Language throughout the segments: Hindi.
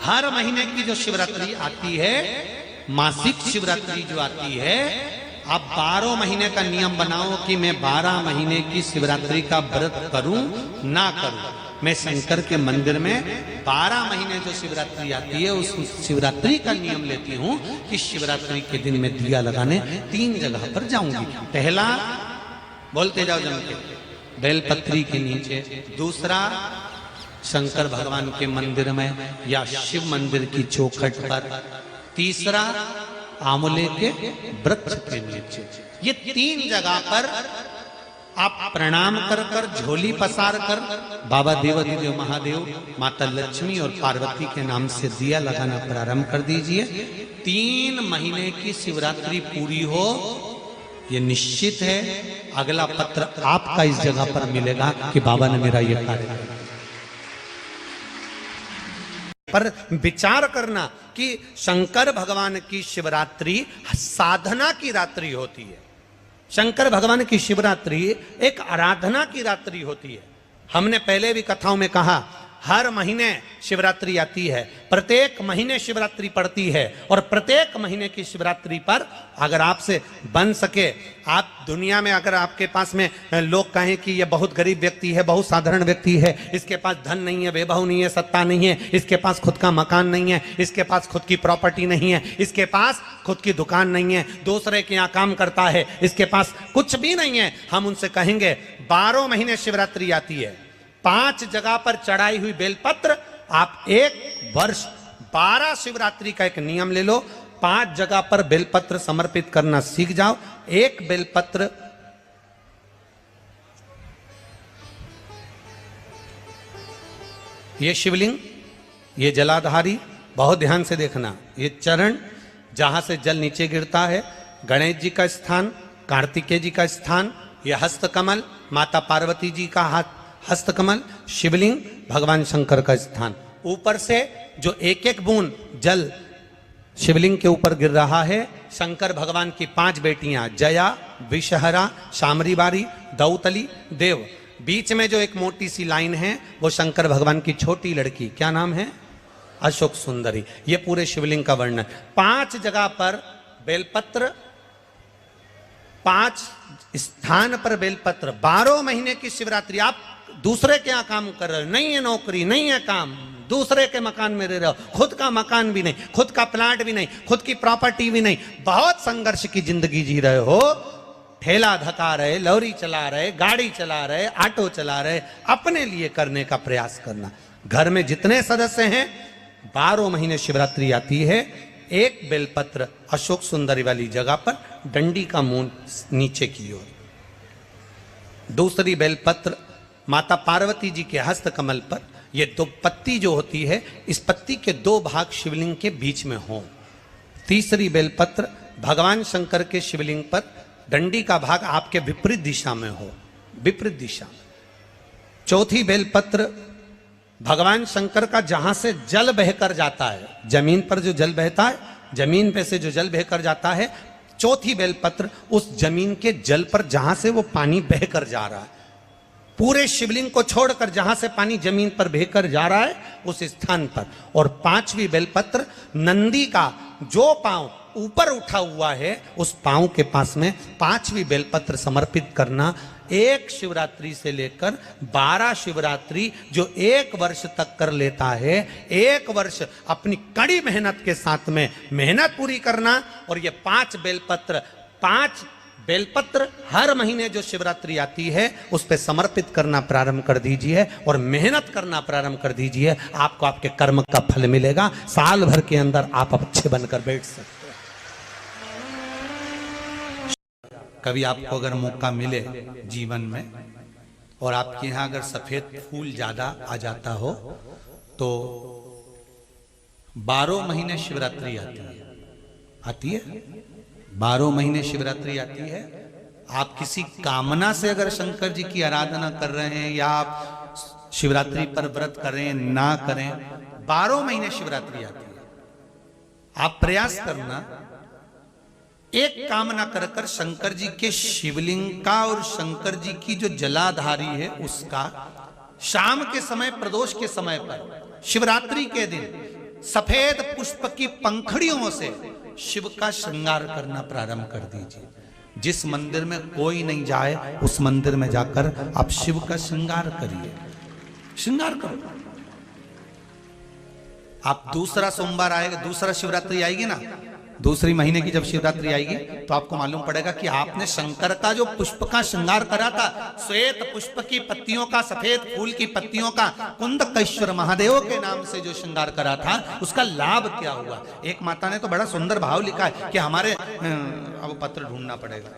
हर महीने की जो शिवरात्रि आती है, मासिक शिवरात्रि जो आती है, आप 12 महीने का नियम बनाओ कि मैं 12 महीने की शिवरात्रि का व्रत करूं ना करूं। मैं शंकर के मंदिर में 12 महीने जो शिवरात्रि आती है उस शिवरात्रि का नियम लेती हूं कि शिवरात्रि के दिन मैं दिया लगाने 3 जगह पर जाऊंगी। पहला, बोलते जाओ जम के, बेलपत्री के नीचे। दूसरा, शंकर भगवान के मंदिर में या शिव मंदिर की चौखट पर। तीसरा, आंवले के वृक्ष के नीचे। ये 3 जगह पर आप प्रणाम कर कर, झोली पसार कर बाबा देवाधिदेव महादेव, माता लक्ष्मी और पार्वती के नाम से दिया लगाना प्रारंभ कर दीजिए। 3 महीने की शिवरात्रि पूरी हो, ये निश्चित है अगला पत्र आपका इस जगह पर मिलेगा कि बाबा ने मेरा ये कार्य किया। पर विचार करना कि शंकर भगवान की शिवरात्रि साधना की रात्रि होती है। शंकर भगवान की शिवरात्रि एक आराधना की रात्रि होती है। हमने पहले भी कथाओं में कहा, हर महीने शिवरात्रि आती है, प्रत्येक महीने शिवरात्रि पड़ती है, और प्रत्येक महीने की शिवरात्रि पर अगर आपसे बन सके, आप दुनिया में अगर आपके पास में लोग कहें कि ये बहुत गरीब व्यक्ति है, बहुत साधारण व्यक्ति है, इसके पास धन नहीं है, वैभव नहीं है, सत्ता नहीं है, इसके पास खुद का मकान नहीं है, इसके पास खुद की प्रॉपर्टी नहीं है, इसके पास खुद की दुकान नहीं है, दूसरे के यहाँ काम करता है, इसके पास कुछ भी नहीं है, हम उनसे कहेंगे 12 महीने शिवरात्रि आती है, 5 जगह पर चढ़ाई हुई बेलपत्र, आप 1 वर्ष 12 शिवरात्रि का एक नियम ले लो, 5 जगह पर बेलपत्र समर्पित करना सीख जाओ। 1 बेलपत्र ये शिवलिंग, ये जलाधारी, बहुत ध्यान से देखना, ये चरण जहां से जल नीचे गिरता है, गणेश जी का स्थान, कार्तिकेय जी का स्थान, यह हस्तकमल, माता पार्वती जी का हाथ हस्तकमल, शिवलिंग, भगवान शंकर का स्थान। ऊपर से जो एक एक बूंद जल शिवलिंग के ऊपर गिर रहा है, शंकर भगवान की 5 बेटियां, जया, विषहरा, शामरीबारी, दौतली, देव। बीच में जो एक मोटी सी लाइन है वो शंकर भगवान की छोटी लड़की, क्या नाम है? अशोक सुंदरी। ये पूरे शिवलिंग का वर्णन। 5 जगह पर बेलपत्र, 5 स्थान पर बेलपत्र, 12 महीने की शिवरात्रि। आप दूसरे के यहाँ काम कर रहे हो, नहीं है नौकरी, नहीं है काम, दूसरे के मकान में रह रहे हो, खुद का मकान भी नहीं, खुद का प्लाट भी नहीं, खुद की प्रॉपर्टी भी नहीं, बहुत संघर्ष की जिंदगी जी रहे हो, ठेला धका रहे, लॉरी चला रहे, गाड़ी चला रहे, ऑटो चला रहे, अपने लिए करने का प्रयास करना। घर में जितने सदस्य हैं, 12 महीने शिवरात्रि आती है, 1 बेलपत्र अशोक सुंदरी वाली जगह पर, डंडी का मुंह नीचे की ओर। दूसरी बेलपत्र माता पार्वती जी के हस्त कमल पर। ये 2 पत्ती जो होती है, इस पत्ती के 2 भाग शिवलिंग के बीच में हो। तीसरी बेलपत्र भगवान शंकर के शिवलिंग पर, डंडी का भाग आपके विपरीत दिशा में हो, विपरीत दिशा में। चौथी बेलपत्र भगवान शंकर का जहां से जल बहकर जाता है, जमीन पर जो जल बहता है, जमीन पे से जो जल बहकर जाता है, चौथी बेलपत्र उस जमीन के जल पर जहां से वो पानी बहकर जा रहा है, पूरे शिवलिंग को छोड़कर जहां से पानी जमीन पर बहकर जा रहा है उस स्थान पर। और 5वीं बेलपत्र नंदी का जो पांव ऊपर उठा हुआ है उस पांव के पास में 5वीं बेलपत्र समर्पित करना। 1 शिवरात्रि से लेकर 12 शिवरात्रि जो 1 वर्ष तक कर लेता है, 1 वर्ष अपनी कड़ी मेहनत के साथ में मेहनत पूरी करना। और ये 5 बेलपत्र, 5 बेलपत्र हर महीने जो शिवरात्रि आती है उस पे समर्पित करना प्रारंभ कर दीजिए और मेहनत करना प्रारंभ कर दीजिए। आपको आपके कर्म का फल मिलेगा। साल भर के अंदर आप अच्छे बनकर बैठ सकते हैं। कभी आपको अगर मौका मिले जीवन में और आपके यहाँ अगर सफेद फूल ज्यादा आ जाता हो तो 12 महीने शिवरात्रि आती है 12 महीने शिवरात्रि आती है। आप किसी कामना से अगर शंकर जी की आराधना कर रहे हैं या आप शिवरात्रि पर व्रत करें ना करें, 12 महीने शिवरात्रि आती है। आप प्रयास करना, एक कामना कर कर शंकर जी के शिवलिंग का और शंकर जी की जो जलाधारी है उसका शाम के समय, प्रदोष के समय पर, शिवरात्रि के दिन सफेद पुष्प की पंखड़ियों से शिव का श्रृंगार करना प्रारंभ कर दीजिए। जिस मंदिर में कोई नहीं जाए उस मंदिर में जाकर आप शिव का श्रृंगार करिए, श्रृंगार करो। आप दूसरा सोमवार आएगा, दूसरा शिवरात्रि आएगी ना, दूसरी महीने की जब शिवरात्रि आएगी तो आपको मालूम पड़ेगा कि आपने शंकर का जो पुष्प का श्रृंगार करा था, श्वेत पुष्प की पत्तियों का, सफेद फूल की पत्तियों का, कुंदकेश्वर महादेव के नाम से जो श्रृंगार करा था, उसका लाभ क्या हुआ। एक माता ने तो बड़ा सुंदर भाव लिखा है कि हमारे, अब पत्र ढूंढना पड़ेगा,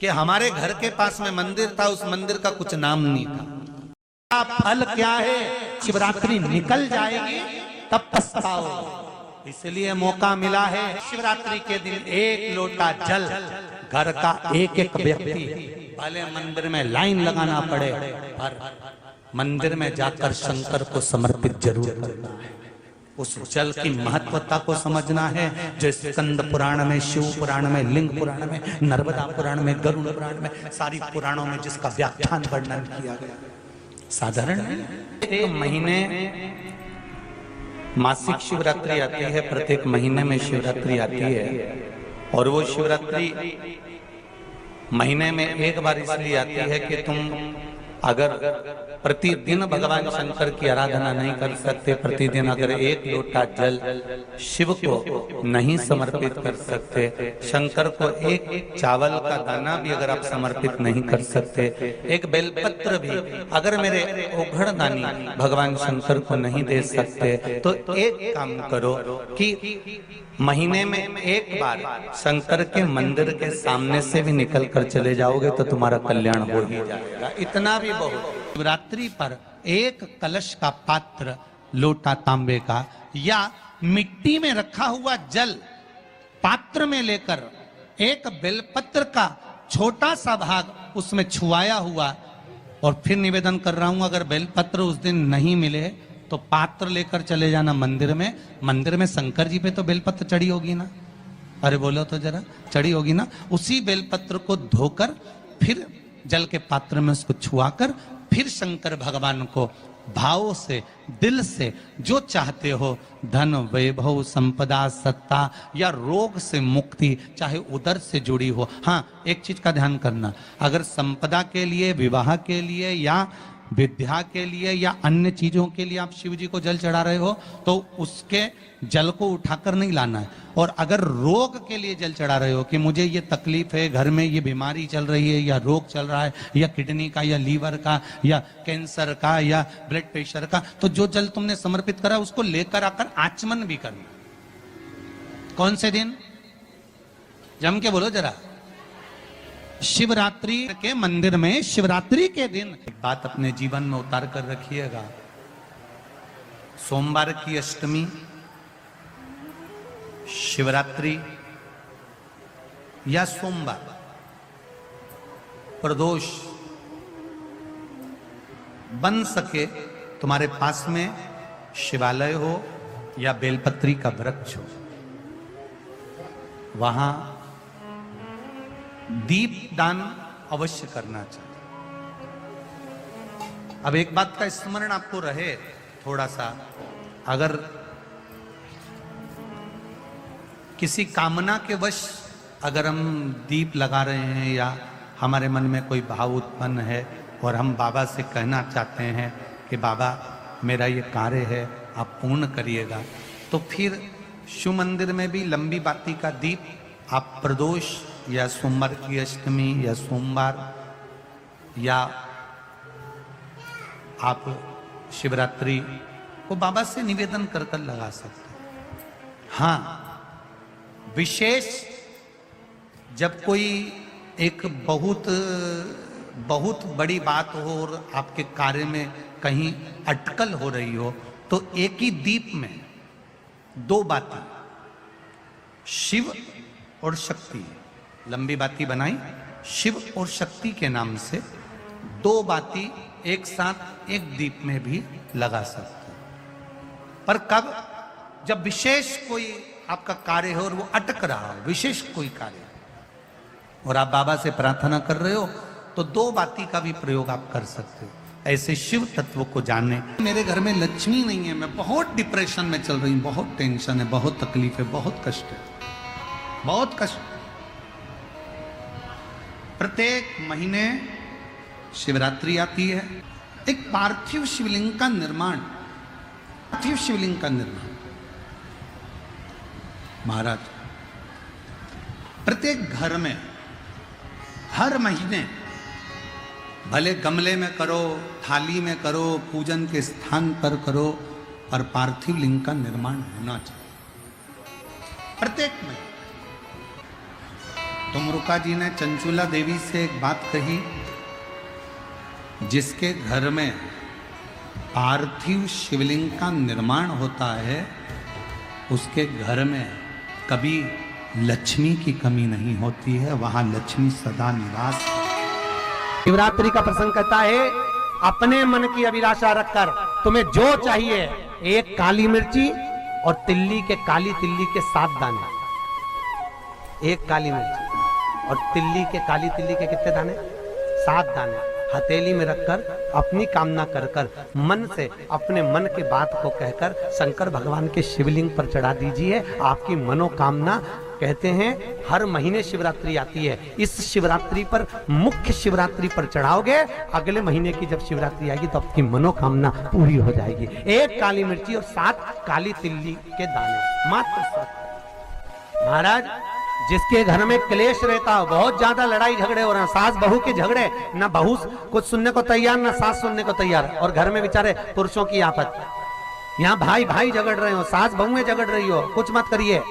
कि हमारे घर के पास में मंदिर था, उस मंदिर का कुछ नाम नहीं था। फल क्या है, शिवरात्रि निकल जाएगी तब पछताओ। इसलिए मौका मिला है, शिवरात्रि के दिन एक लोटा जल घर का एक एक व्यक्ति, भले मंदिर में लाइन लगाना पड़े पर मंदिर में जाकर शंकर को समर्पित जरूर करना है। उस जल की महत्वता को समझना है, जो स्कंद पुराण में, शिव पुराण में, लिंग पुराण में, नर्मदा पुराण में, गरुड़ पुराण में, सारी पुराणों में जिसका व्याख्यान वर्णन किया गया। साधारण एक महीने मासिक शिवरात्रि आती है, प्रत्येक महीने में शिवरात्रि आती है, और वो शिवरात्रि महीने में एक बार इसलिए आती है कि तुम अगर प्रतिदिन भगवान शंकर की आराधना नहीं कर सकते, प्रतिदिन अगर एक लोटा जल शिव को नहीं समर्पित कर सकते, शंकर को एक चावल का दाना भी अगर आप समर्पित नहीं कर सकते, एक बेलपत्र भी अगर मेरे ओघड़दानी भगवान शंकर को नहीं दे सकते, तो एक काम करो कि महीने में एक बार शंकर के मंदिर के सामने से भी निकल कर चले जाओगे तो तुम्हारा कल्याण हो ही जाएगा। इतना भी बहुत। शिवरात्रि पर एक कलश का पात्र, लोटा तांबे का या मिट्टी में रखा हुआ जल पात्र में लेकर एक बेलपत्र का छोटा सा भाग उसमें छुआया हुआ, और फिर निवेदन कर रहा हूं, अगर बेलपत्र उस दिन नहीं मिले तो पात्र लेकर चले जाना मंदिर में। मंदिर में शंकर जी पे तो बेलपत्र चढ़ी होगी ना, अरे बोलो तो जरा, चढ़ी होगी ना। उसी बेलपत्र को धोकर फिर जल के पात्र में उसको छुआकर फिर शंकर भगवान को भाव से, दिल से जो चाहते हो, धन, वैभव, संपदा, सत्ता या रोग से मुक्ति, चाहे उधर से जुड़ी हो। हाँ, एक चीज का ध्यान करना, अगर संपदा के लिए, विवाह के लिए या विद्या के लिए या अन्य चीजों के लिए आप शिव जी को जल चढ़ा रहे हो तो उसके जल को उठाकर नहीं लाना है। और अगर रोग के लिए जल चढ़ा रहे हो कि मुझे ये तकलीफ है, घर में ये बीमारी चल रही है या रोग चल रहा है, या किडनी का या लीवर का या कैंसर का या ब्लड प्रेशर का, तो जो जल तुमने समर्पित करा उसको लेकर आकर आचमन भी करना। कौन से दिन? जम के बोलो जरा। शिवरात्रि के मंदिर में शिवरात्रि के दिन एक बात अपने जीवन में उतार कर रखिएगा, सोमवार की अष्टमी, शिवरात्रि या सोमवार, प्रदोष बन सके तुम्हारे पास में शिवालय हो या बेलपत्री का वृक्ष हो, वहां दीप दान अवश्य करना चाहिए। अब एक बात का स्मरण आपको रहे थोड़ा सा, अगर किसी कामना के वश अगर हम दीप लगा रहे हैं या हमारे मन में कोई भाव उत्पन्न है और हम बाबा से कहना चाहते हैं कि बाबा मेरा ये कार्य है आप पूर्ण करिएगा, तो फिर शिव मंदिर में भी लंबी बाती का दीप आप प्रदोष या सोमवार की अष्टमी या सोमवार या आप शिवरात्रि को बाबा से निवेदन कर कर लगा सकते हैं। हाँ, विशेष जब कोई एक बहुत बड़ी बात हो और आपके कार्य में कहीं अटकल हो रही हो, तो एक ही दीप में दो बाती, शिव और शक्ति, लंबी बाती बनाई शिव और शक्ति के नाम से, दो बाती एक साथ एक दीप में भी लगा सकते हैं। पर कब? जब विशेष कोई आपका कार्य हो और वो अटक रहा हो, विशेष कोई कार्य, और आप बाबा से प्रार्थना कर रहे हो, तो दो बाती का भी प्रयोग आप कर सकते हो। ऐसे शिव तत्व को जाने। मेरे घर में लक्ष्मी नहीं है, मैं बहुत डिप्रेशन में चल रही हूं, बहुत टेंशन है, बहुत तकलीफ है, बहुत कष्ट है, बहुत कष्ट। प्रत्येक महीने शिवरात्रि आती है, एक पार्थिव शिवलिंग का निर्माण, पार्थिव शिवलिंग का निर्माण। महाराज प्रत्येक घर में हर महीने, भले गमले में करो, थाली में करो, पूजन के स्थान पर करो, और पार्थिव लिंग का निर्माण होना चाहिए प्रत्येक में। तुमरुका जी ने चंचुला देवी से एक बात कही, जिसके घर में पार्थिव शिवलिंग का निर्माण होता है, उसके घर में कभी लक्ष्मी की कमी नहीं होती है, वहां लक्ष्मी सदा निवास। शिवरात्रि का प्रसंग कहता है, अपने मन की अभिलाषा रखकर तुम्हें जो चाहिए, एक काली मिर्ची और तिल्ली के, काली तिल्ली के 7 दाने, एक काली मिर्ची और तिल्ली के, काली तिल्ली के कितने दाने? 7 दाने हथेली में रखकर अपनी कामना कर कर, मन से अपने मन की बात को कहकर शंकर भगवान के शिवलिंग पर चढ़ा दीजिए, आपकी मनोकामना। कहते हैं हर महीने शिवरात्रि आती है, इस शिवरात्रि पर, मुख्य शिवरात्रि पर चढ़ाओगे, अगले महीने की जब शिवरात्रि आएगी तो आपकी मनोकामना पूरी हो जाएगी। एक काली मिर्ची और 7 काली तिल्ली के दाने, मात्र 7। महाराज जिसके घर में क्लेश रहता हो, बहुत ज्यादा लड़ाई झगड़े हो रहे हैं, सास बहू के झगड़े, ना बहू कुछ सुनने को तैयार, ना सास सुनने को तैयार, और घर में बेचारे पुरुषों की आफत, यहाँ भाई भाई झगड़ रहे हो, सास बहुएं झगड़ रही हो, कुछ मत करिए।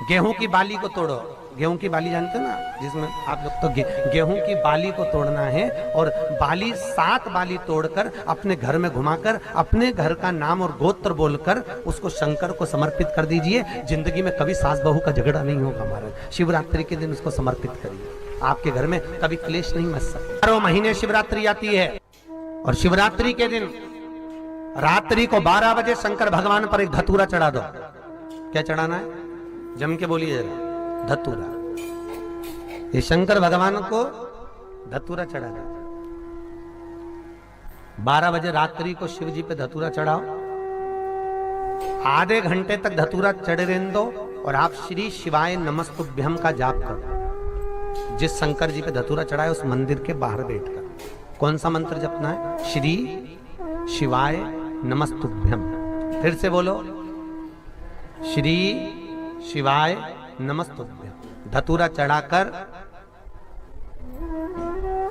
गेहूं की बाली को तोड़ो, गेहूं की बाली जानते हो ना, जिसमें आप लोग तो गेहूं की बाली को तोड़ना है, और बाली 7 बाली तोड़कर अपने घर में घुमाकर अपने घर का नाम और गोत्र बोलकर उसको शंकर को समर्पित कर दीजिए। जिंदगी में कभी सास बहू का झगड़ा नहीं होगा। हमारे शिवरात्रि के दिन उसको समर्पित करिए, आपके घर में कभी क्लेश नहीं मच सकता। 12 महीने शिवरात्रि आती है, और शिवरात्रि के दिन रात्रि को 12 बजे शंकर भगवान पर एक धतूरा चढ़ा दो। क्या चढ़ाना है? जम के बोलिए जरा, धतूरा। ये शंकर भगवान को धतूरा चढ़ा दो। 12 बजे रात्रि को शिव जी पे धतूरा चढ़ाओ, आधे घंटे तक धतूरा चढ़े रहने दो, और आप श्री शिवाय नमस्तुभ्यम का जाप करो। जिस शंकर जी पे धतूरा चढ़ाए उस मंदिर के बाहर बैठकर कौन सा मंत्र जपना है? श्री शिवाय नमस्तुभ्यम। फिर से बोलो, श्री शिवाय नमस्तुभ्यम। धतूरा चढ़ाकर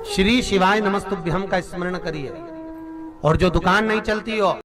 श्री शिवाय नमस्तुभ्यम का स्मरण करिए। और जो दुकान नहीं चलती हो,